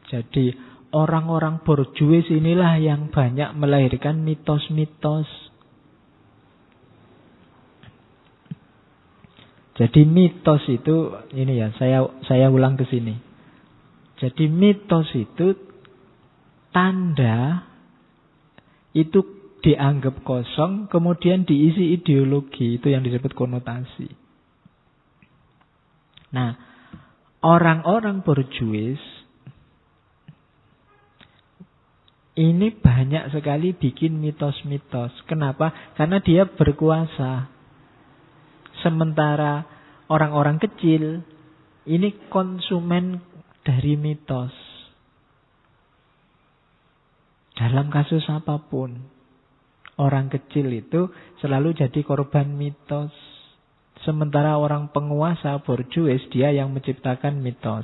Jadi orang-orang borjuis inilah yang banyak melahirkan mitos-mitos. Jadi mitos itu, ini ya, saya ulang ke sini. Jadi mitos itu tanda itu dianggap kosong, kemudian diisi ideologi, itu yang disebut konotasi. Nah, orang-orang borjuis ini banyak sekali bikin mitos-mitos. Kenapa? Karena dia berkuasa. Sementara orang-orang kecil ini konsumen dari mitos. Dalam kasus apapun, orang kecil itu selalu jadi korban mitos. Sementara orang penguasa borjuis, dia yang menciptakan mitos.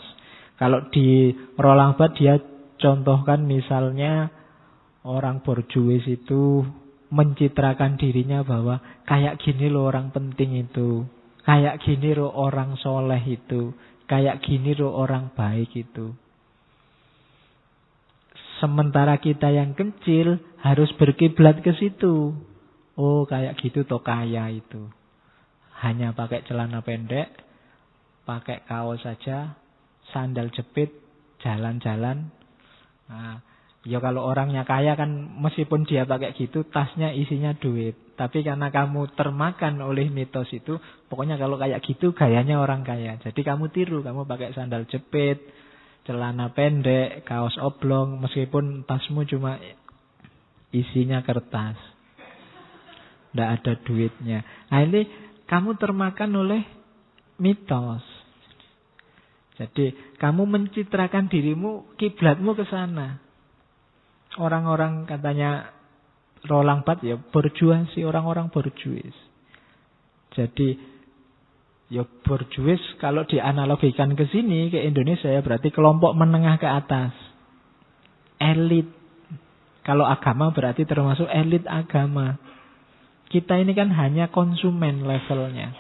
Kalau di Roland Barthes dia contohkan misalnya orang borjuis itu mencitrakan dirinya bahwa kayak gini loh orang penting itu, kayak gini loh orang soleh itu, kayak gini loh orang baik itu. Sementara kita yang kecil harus berkiblat ke situ. Oh, kayak gitu toh kaya itu. Hanya pakai celana pendek, pakai kaos saja, sandal jepit, jalan-jalan. Nah, ya kalau orangnya kaya kan meskipun dia pakai gitu, tasnya isinya duit. Tapi karena kamu termakan oleh mitos itu, pokoknya kalau kayak gitu gayanya orang kaya. Jadi kamu tiru, kamu pakai sandal jepit, celana pendek, kaos oblong, meskipun tasmu cuma isinya kertas. Tidak ada duitnya. Nah ini kamu termakan oleh mitos. Jadi kamu mencitrakan dirimu, kiblatmu ke sana. Orang-orang katanya Roland Barthes ya borjuasi, orang-orang borjuis. Jadi ya borjuis kalau dianalogikan ke sini, ke Indonesia ya berarti kelompok menengah ke atas. Elit. Kalau agama berarti termasuk elit agama. Kita ini kan hanya konsumen levelnya.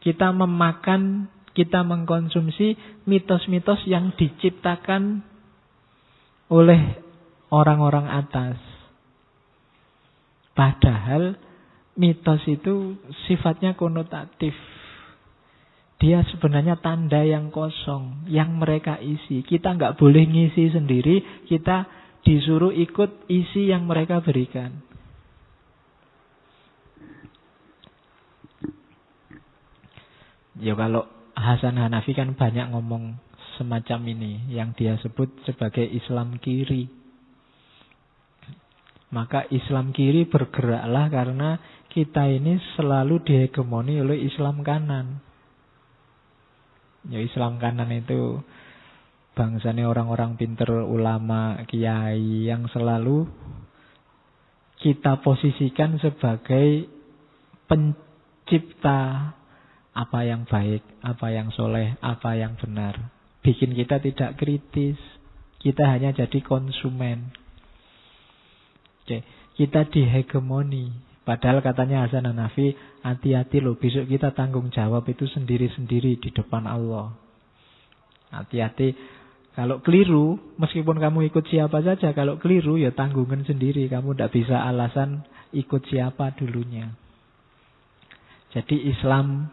Kita memakan, kita mengkonsumsi mitos-mitos yang diciptakan oleh orang-orang atas. Padahal mitos itu sifatnya konotatif. Dia sebenarnya tanda yang kosong, yang mereka isi. Kita nggak boleh ngisi sendiri, kita disuruh ikut isi yang mereka berikan. Ya kalau Hasan Hanafi kan banyak ngomong semacam ini, yang dia sebut sebagai Islam kiri. Maka Islam kiri bergeraklah karena kita ini selalu dihegemoni oleh Islam kanan. Ya Islam kanan itu bangsanya orang-orang pinter, ulama, kiai yang selalu kita posisikan sebagai pencipta apa yang baik, apa yang soleh, apa yang benar. Bikin kita tidak kritis. Kita hanya jadi konsumen. Oke, kita dihegemoni. Padahal katanya Hasan Hanafi, hati-hati loh, besok kita tanggung jawab itu sendiri-sendiri di depan Allah. Hati-hati, kalau keliru, meskipun kamu ikut siapa saja, kalau keliru ya tanggungan sendiri. Kamu tidak bisa alasan ikut siapa dulunya. Jadi Islam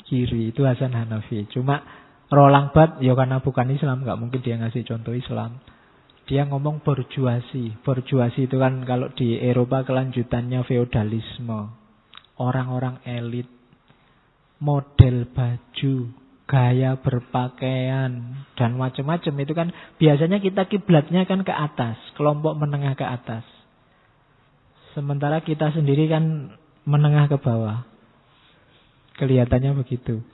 kiri itu Hasan Hanafi. Cuma Roland Barthes ya karena bukan Islam, nggak mungkin dia ngasih contoh Islam. Dia ngomong borjuasi. Borjuasi itu kan kalau di Eropa kelanjutannya feodalisme. Orang-orang elit, model baju, gaya berpakaian, dan macam-macam itu kan biasanya kita kiblatnya kan ke atas, kelompok menengah ke atas. Sementara kita sendiri kan menengah ke bawah. Kelihatannya begitu.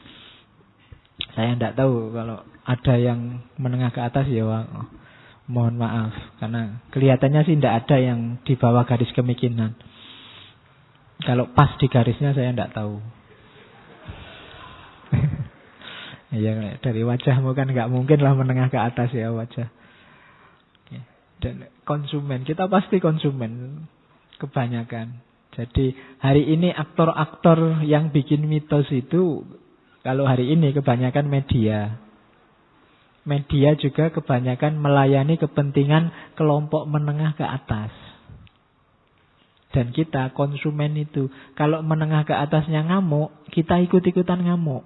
Saya tidak tahu kalau ada yang menengah ke atas ya mohon maaf. Karena kelihatannya sih tidak ada yang di bawah garis kemiskinan. Kalau pas di garisnya saya tidak tahu. Ya dari wajahmu kan nggak mungkin lah menengah ke atas ya wajah. Dan konsumen, kita pasti konsumen kebanyakan. Jadi hari ini aktor-aktor yang bikin mitos itu, kalau hari ini kebanyakan media. Media juga kebanyakan melayani kepentingan kelompok menengah ke atas. Dan kita konsumen itu, kalau menengah ke atasnya ngamuk, kita ikut-ikutan ngamuk.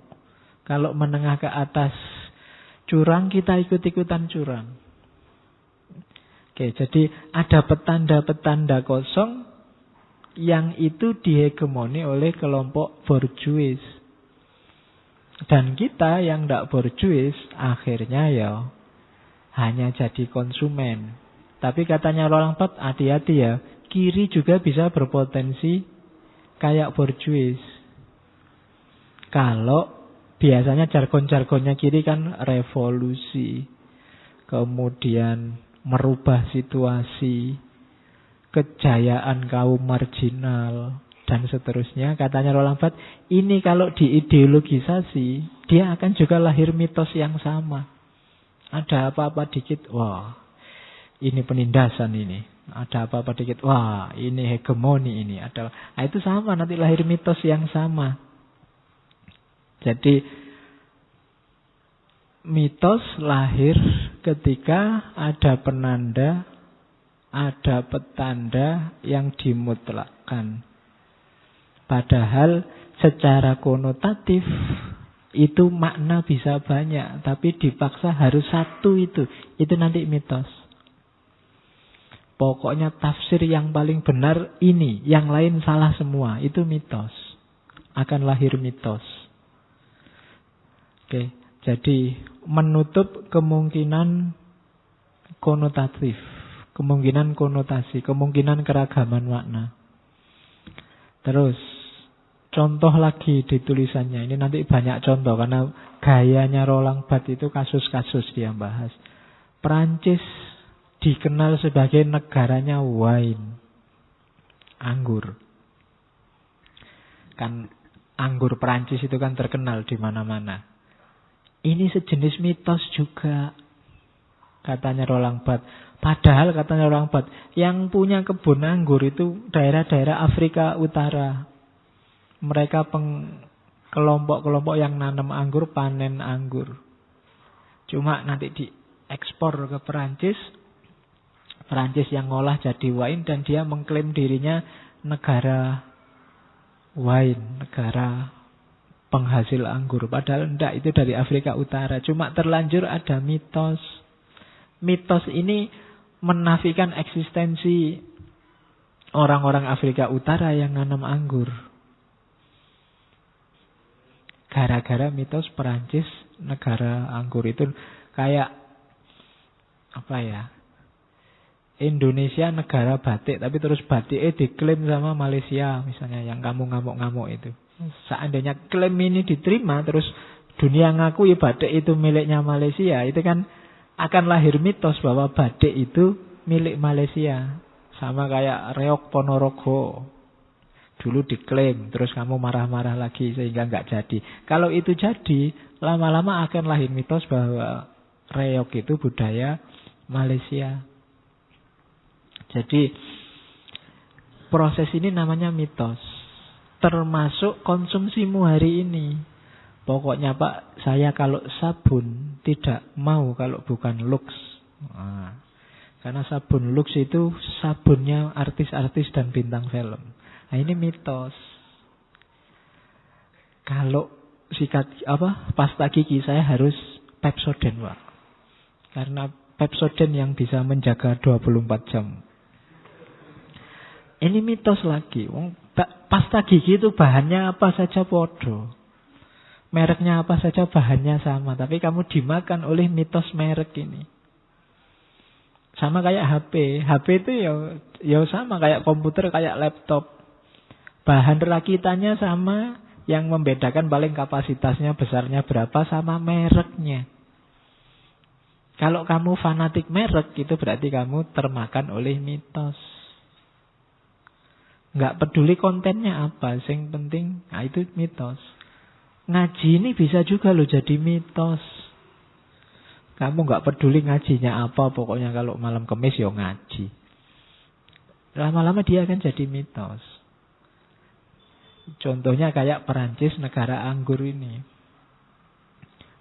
Kalau menengah ke atas curang, kita ikut-ikutan curang. Oke, jadi ada petanda-petanda kosong yang itu dihegemoni oleh kelompok borjuis. Dan kita yang tidak borjuis, akhirnya ya hanya jadi konsumen. Tapi katanya Roland Barthes, hati-hati ya, kiri juga bisa berpotensi kayak borjuis. Kalau biasanya jargon-jargonnya kiri kan revolusi, kemudian merubah situasi, kejayaan kaum marginal, dan seterusnya. Katanya Roland Barthes, ini kalau diideologisasi, dia akan juga lahir mitos yang sama. Ada apa-apa dikit, wah, ini penindasan ini. Ada apa-apa dikit, wah, ini hegemoni ini. Nah, itu sama, nanti lahir mitos yang sama. Jadi, mitos lahir ketika ada penanda, ada petanda yang dimutlakkan. Padahal secara konotatif itu makna bisa banyak, tapi dipaksa harus satu itu. Itu nanti mitos. Pokoknya tafsir yang paling benar ini, yang lain salah semua. Itu mitos. Akan lahir mitos. Oke, jadi menutup kemungkinan konotatif, kemungkinan konotasi, kemungkinan keragaman makna. Terus, contoh lagi di tulisannya. Ini nanti banyak contoh, karena gayanya Roland Barthes itu kasus-kasus dia bahas. Perancis dikenal sebagai negaranya wine, anggur. Kan anggur Perancis itu kan terkenal di mana-mana. Ini sejenis mitos juga, katanya Roland Barthes. Padahal katanya Roland Barthes, yang punya kebun anggur itu daerah-daerah Afrika Utara. Mereka kelompok-kelompok yang nanam anggur, panen anggur. Cuma nanti diekspor ke Perancis. Perancis yang ngolah jadi wine, dan dia mengklaim dirinya negara wine, negara penghasil anggur. Padahal enggak, itu dari Afrika Utara. Cuma terlanjur ada mitos. Mitos ini menafikan eksistensi orang-orang Afrika Utara yang nanam anggur. Gara-gara mitos Perancis negara anggur itu kayak apa ya? Indonesia negara batik, tapi terus batiknya diklaim sama Malaysia misalnya, yang kamu ngamuk-ngamuk itu. Seandainya klaim ini diterima, terus dunia ngaku ya batik itu miliknya Malaysia, itu kan akan lahir mitos bahwa batik itu milik Malaysia. Sama kayak reok Ponorogo, dulu diklaim, terus kamu marah-marah lagi sehingga nggak jadi. Kalau itu jadi, lama-lama akan lahir mitos bahwa reok itu budaya Malaysia. Jadi proses ini namanya mitos. Termasuk konsumsimu hari ini. Pokoknya Pak, saya kalau sabun tidak mau kalau bukan Lux. Nah, karena sabun Lux itu sabunnya artis-artis dan bintang film. Nah, ini mitos. Kalau pasta gigi saya harus Pepsodent, Pak. Karena Pepsodent yang bisa menjaga 24 jam. Ini mitos lagi. Pasta gigi itu bahannya apa saja podo. Mereknya apa saja bahannya sama. Tapi kamu dimakan oleh mitos merek ini. Sama kayak HP. HP itu ya sama kayak komputer, kayak laptop. Bahan rakitannya sama. Yang membedakan paling kapasitasnya besarnya berapa sama mereknya. Kalau kamu fanatik merek, itu berarti kamu termakan oleh mitos. Nggak peduli kontennya apa, yang penting, nah itu mitos. Ngaji ini bisa juga loh jadi mitos. Kamu nggak peduli ngajinya apa, pokoknya kalau malam Kamis ya ngaji. Lama-lama dia akan jadi mitos. Contohnya kayak Perancis, negara anggur ini.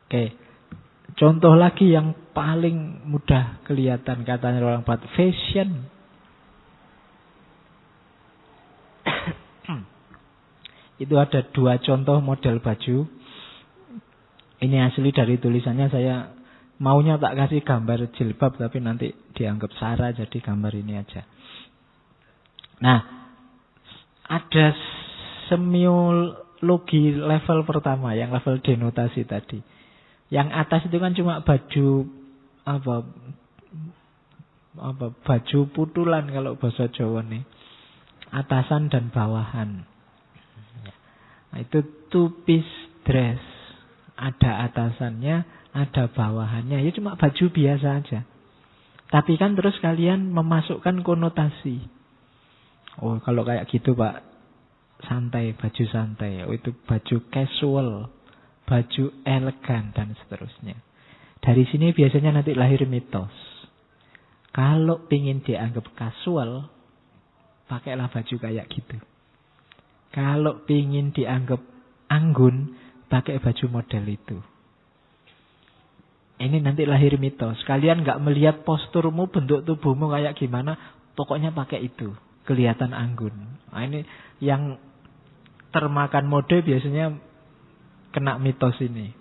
Oke, Contoh lagi yang paling mudah kelihatan katanya orang Barat, fashion. Itu ada 2 contoh model baju. Ini asli dari tulisannya, saya maunya tak kasih gambar jilbab tapi nanti dianggap sara jadi gambar ini aja. Nah, ada semiologi level pertama, yang level denotasi tadi. Yang atas itu kan cuma baju baju putulan kalau bahasa Jawa nih. Atasan dan bawahan. Nah, itu two-piece dress. Ada atasannya, ada bawahannya. Ya cuma baju biasa aja. Tapi kan terus kalian memasukkan konotasi. Oh, kalau kayak gitu Pak, santai, baju santai. Oh, itu baju casual, baju elegan, dan seterusnya. Dari sini biasanya nanti lahir mitos. Kalau pingin dianggap casual, pakailah baju kayak gitu. Kalau pingin dianggap anggun, pakai baju model itu. Ini nanti lahir mitos. Kalian gak melihat posturmu, bentuk tubuhmu kayak gimana, pokoknya pakai itu. Kelihatan anggun. Nah, ini yang termakan mode biasanya kena mitos ini.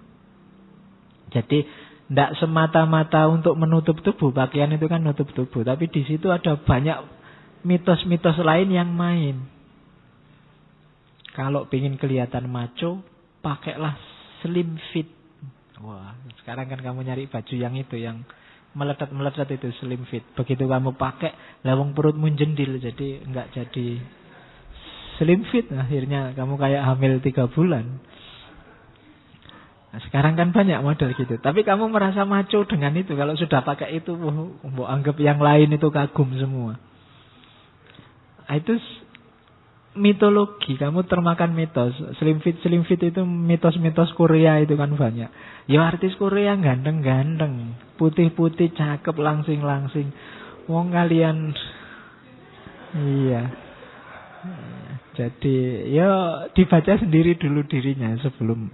Jadi tidak semata-mata untuk menutup tubuh. Pakaian itu kan menutup tubuh. Tapi di situ ada banyak mitos-mitos lain yang main. Kalau ingin kelihatan macho, pakailah slim fit. Wah, sekarang kan kamu nyari baju yang itu, yang meletet-meletet itu slim fit. Begitu kamu pakai, lawang perutmu jendil, jadi enggak jadi slim fit. Akhirnya kamu kayak hamil 3 bulan. Nah, sekarang kan banyak model gitu. Tapi kamu merasa macho dengan itu. Kalau sudah pakai itu, mau anggap yang lain itu kagum semua. Nah, itu mitologi, kamu termakan mitos. Slim fit itu mitos-mitos Korea itu kan banyak. Ya artis Korea ganteng-ganteng, putih-putih, cakep, langsing-langsing. Wong kalian, iya. Jadi ya dibaca sendiri dulu dirinya sebelum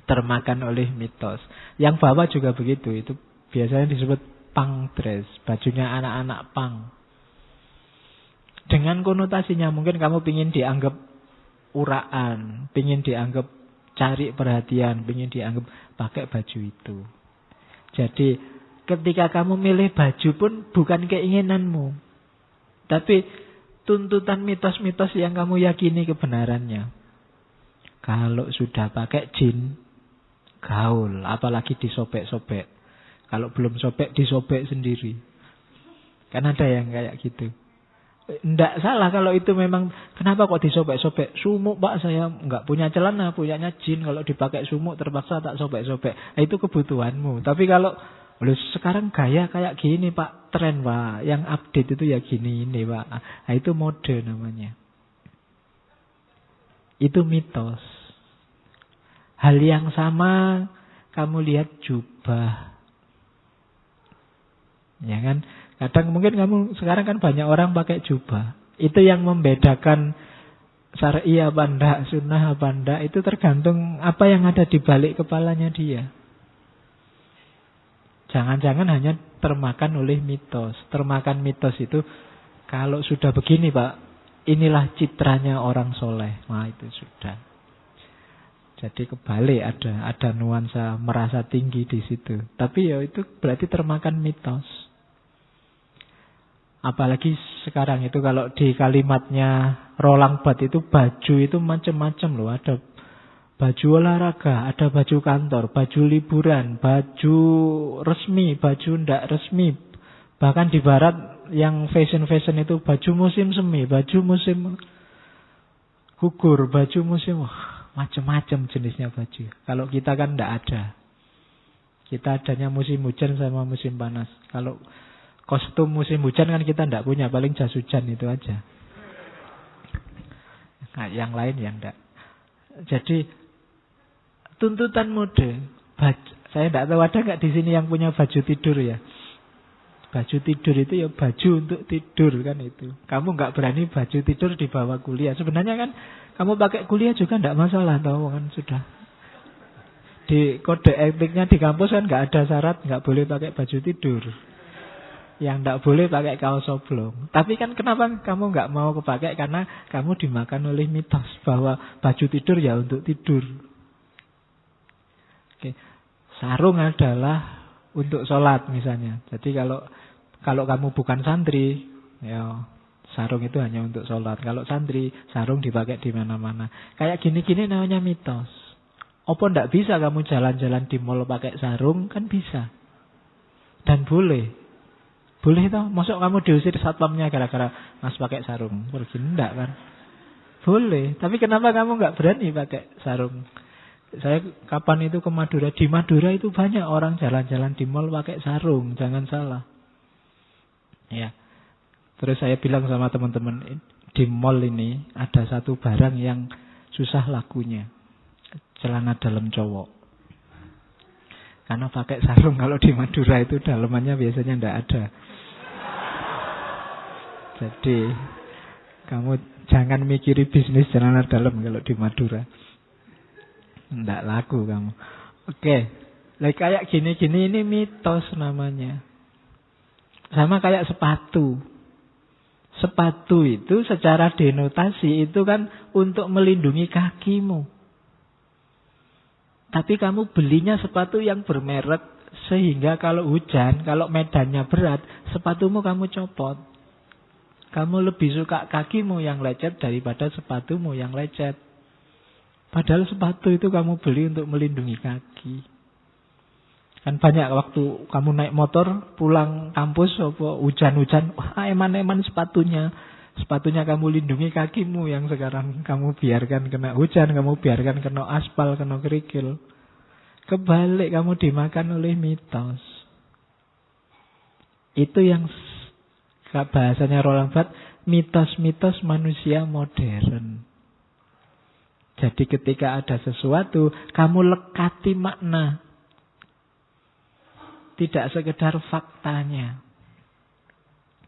termakan oleh mitos. Yang bawah juga begitu. Itu biasanya disebut punk dress, bajunya anak-anak punk. Dengan konotasinya, mungkin kamu pingin dianggap uraan, pingin dianggap cari perhatian, pingin dianggap pakai baju itu. Jadi ketika kamu milih baju pun bukan keinginanmu, tapi tuntutan mitos-mitos yang kamu yakini kebenarannya. Kalau sudah pakai jin, gaul, apalagi disobek-sobek. Kalau belum sobek, disobek sendiri. Kan ada yang kayak gitu. Tidak salah kalau itu memang. Kenapa kok disobek-sobek? Sumuk Pak, saya nggak punya celana, punyanya jin. Kalau dipakai sumuk terpaksa tak sobek-sobek. Nah, itu kebutuhanmu. Tapi kalau sekarang gaya kayak gini Pak, tren Pak, yang update itu ya gini ini Pak. Nah, itu mode namanya. Itu mitos. Hal yang sama kamu lihat jubah. Ya kan? Kadang mungkin kamu sekarang kan banyak orang pakai jubah. Itu yang membedakan syar'i apa enggak, sunnah apa enggak, itu tergantung apa yang ada di balik kepalanya dia. Jangan-jangan hanya termakan oleh mitos. Termakan mitos itu kalau sudah begini Pak, inilah citranya orang soleh. Nah itu sudah. Jadi kebalik, ada nuansa merasa tinggi di situ. Tapi ya itu berarti termakan mitos. Apalagi sekarang itu kalau di kalimatnya Roland Barthes itu baju itu macam-macam loh. Ada baju olahraga, ada baju kantor, baju liburan, baju resmi, baju ndak resmi. Bahkan di barat yang fashion-fashion itu baju musim semi, baju musim gugur, baju musim macam-macam jenisnya baju. Kalau kita kan ndak ada. Kita adanya musim hujan sama musim panas. Kalau kostum musim hujan kan kita tidak punya, paling jas hujan itu aja. Nah, yang lain yang tidak. Jadi tuntutan mode. Saya tidak tahu ada nggak di sini yang punya baju tidur ya. Baju tidur itu ya baju untuk tidur kan itu. Kamu nggak berani baju tidur dibawa kuliah. Sebenarnya kan kamu pakai kuliah juga tidak masalah, tahu kan sudah. Di kode etiknya di kampus kan nggak ada syarat nggak boleh pakai baju tidur. Yang nggak boleh pakai kaos oblong. Tapi kan kenapa kamu nggak mau kepakai? Karena kamu dimakan oleh mitos bahwa baju tidur ya untuk tidur. Oke. Sarung adalah untuk sholat misalnya. Jadi kalau kamu bukan santri, ya sarung itu hanya untuk sholat. Kalau santri, sarung dipakai di mana-mana. Kayak gini-gini namanya mitos. Apa ndak bisa kamu jalan-jalan di mall pakai sarung? Kan bisa. Dan boleh. Boleh toh? Masuk kamu diusir satpamnya gara-gara mas pakai sarung? Pergi enggak kan? Boleh. Tapi kenapa kamu nggak berani pakai sarung? Saya kapan itu ke Madura. Di Madura itu banyak orang jalan-jalan di mall pakai sarung. Jangan salah. Ya. Terus saya bilang sama teman-teman, di mall ini ada satu barang yang susah lakunya. Celana dalam cowok. Karena pakai sarung kalau di Madura itu dalamannya biasanya ndak ada. Jadi kamu jangan mikiri bisnis celana dalam kalau di Madura. Ndak laku kamu. Oke. Kayak gini-gini ini mitos namanya. Sama kayak sepatu. Sepatu itu secara denotasi itu kan untuk melindungi kakimu. Tapi kamu belinya sepatu yang bermerek sehingga kalau hujan, kalau medannya berat, sepatumu kamu copot. Kamu lebih suka kakimu yang lecet daripada sepatumu yang lecet. Padahal sepatu itu kamu beli untuk melindungi kaki. Kan banyak waktu kamu naik motor pulang kampus hujan-hujan, wah eman-eman sepatunya. Sepatunya kamu lindungi kakimu yang sekarang kamu biarkan kena hujan, kamu biarkan kena aspal, kena kerikil. Kebalik kamu dimakan oleh mitos. Itu yang bahasanya Roland Barthes, mitos-mitos manusia modern. Jadi ketika ada sesuatu, kamu lekati makna. Tidak sekedar faktanya.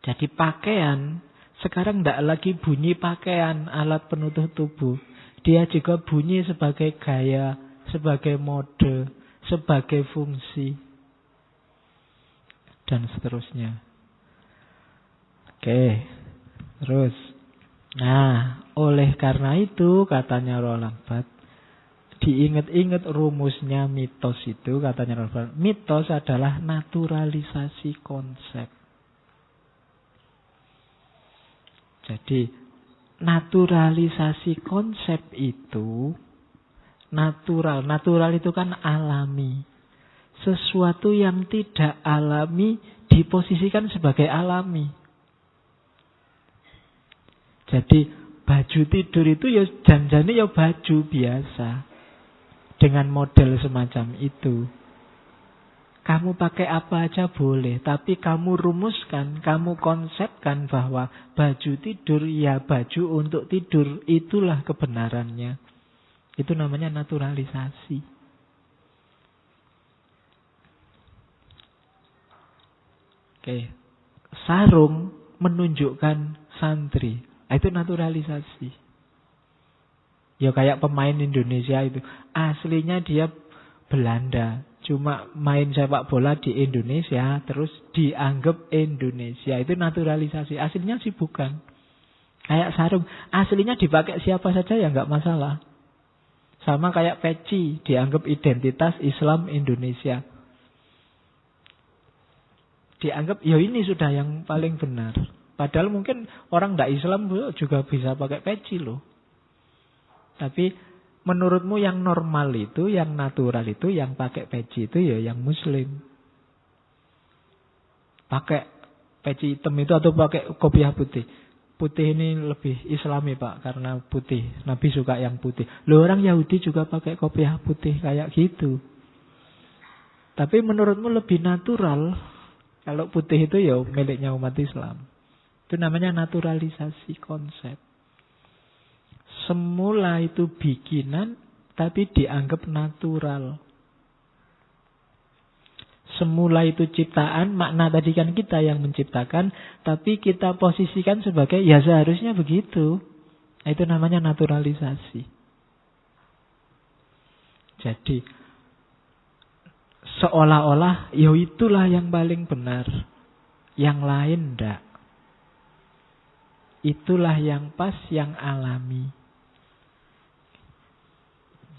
Jadi pakaian sekarang tidak lagi bunyi pakaian, alat penutup tubuh. Dia juga bunyi sebagai gaya, sebagai mode, sebagai fungsi. Dan seterusnya. Oke, terus. Nah, oleh karena itu, katanya Roland Barthes, diingat-ingat rumusnya mitos itu, katanya Roland Barthes, mitos adalah naturalisasi konsep. Jadi naturalisasi konsep itu natural. Natural itu kan alami. Sesuatu yang tidak alami diposisikan sebagai alami. Jadi baju tidur itu ya janjane ya baju biasa. Dengan model semacam itu. Kamu pakai apa aja boleh, tapi kamu rumuskan, kamu konsepkan bahwa baju tidur ya baju untuk tidur, itulah kebenarannya. Itu namanya naturalisasi. Oke. Sarung menunjukkan santri. Itu naturalisasi. Ya kayak pemain Indonesia itu. Aslinya dia Belanda. Cuma main sepak bola di Indonesia, terus dianggap Indonesia. Itu naturalisasi. Aslinya sih bukan. Kayak sarung. Aslinya dipakai siapa saja ya nggak masalah. Sama kayak peci. Dianggap identitas Islam Indonesia. Dianggap, ya ini sudah yang paling benar. Padahal mungkin orang nggak Islam juga bisa pakai peci loh. Tapi menurutmu yang normal itu, yang natural itu, yang pakai peci itu ya yang Muslim. Pakai peci hitam itu atau pakai kopiah putih. Putih ini lebih Islami Pak, karena putih. Nabi suka yang putih. Loh orang Yahudi juga pakai kopiah putih kayak gitu. Tapi menurutmu lebih natural kalau putih itu ya miliknya umat Islam. Itu namanya naturalisasi konsep. Semula itu bikinan, tapi dianggap natural. Semula itu ciptaan, makna tadi kan kita yang menciptakan, tapi kita posisikan sebagai, ya seharusnya begitu. Itu namanya naturalisasi. Jadi, Seolah-olah ya itulah yang paling benar, yang lain ndak. Itulah yang pas, yang alami.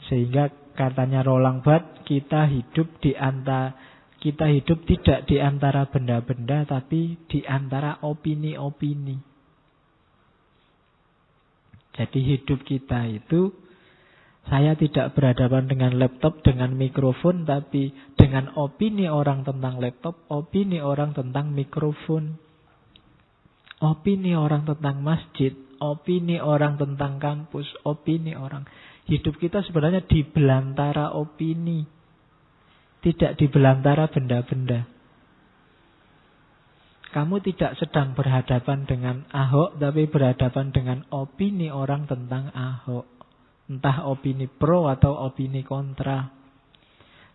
Sehingga katanya Roland Barthes, kita hidup tidak di antara benda-benda, tapi di antara opini-opini. Jadi hidup kita itu, saya tidak berhadapan dengan laptop, dengan mikrofon, tapi dengan opini orang tentang laptop, opini orang tentang mikrofon, opini orang tentang masjid, opini orang tentang kampus, opini orang. Hidup kita sebenarnya di belantara opini, tidak di belantara benda-benda. Kamu tidak sedang berhadapan dengan Ahok, tapi berhadapan dengan opini orang tentang Ahok. Entah opini pro atau opini kontra.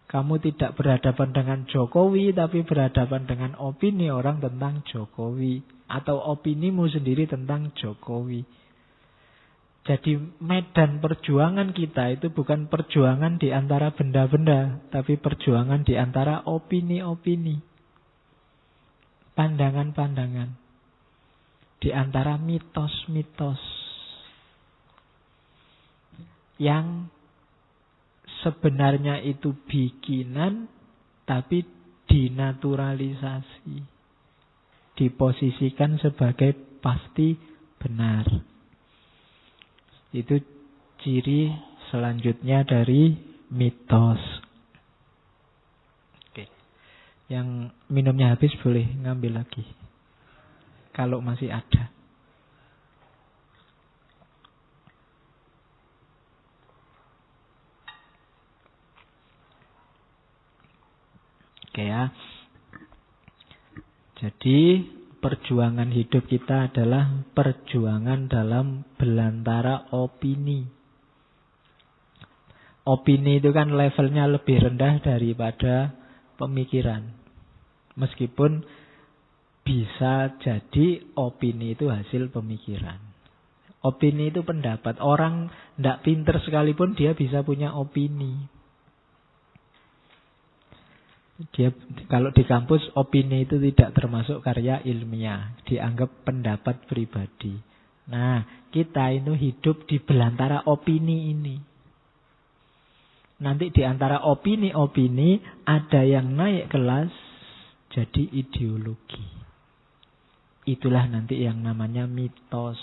Kamu tidak berhadapan dengan Jokowi, tapi berhadapan dengan opini orang tentang Jokowi. Atau opinimu sendiri tentang Jokowi. Jadi medan perjuangan kita itu bukan perjuangan di antara benda-benda, tapi perjuangan di antara opini-opini, pandangan-pandangan, di antara mitos-mitos yang sebenarnya itu bikinan, tapi dinaturalisasi, diposisikan sebagai pasti benar. Itu ciri selanjutnya dari mitos. Oke. Yang minumnya habis boleh ngambil lagi, kalau masih ada. Oke ya. Jadi perjuangan hidup kita adalah perjuangan dalam belantara opini. Opini itu kan levelnya lebih rendah daripada pemikiran. Meskipun bisa jadi opini itu hasil pemikiran. Opini itu pendapat. Orang tidak pinter sekalipun dia bisa punya opini. Dia kalau di kampus opini itu tidak termasuk karya ilmiah, dianggap pendapat pribadi. Nah, kita itu hidup di belantara opini ini. Nanti di antara opini-opini ada yang naik kelas jadi ideologi. Itulah nanti yang namanya mitos.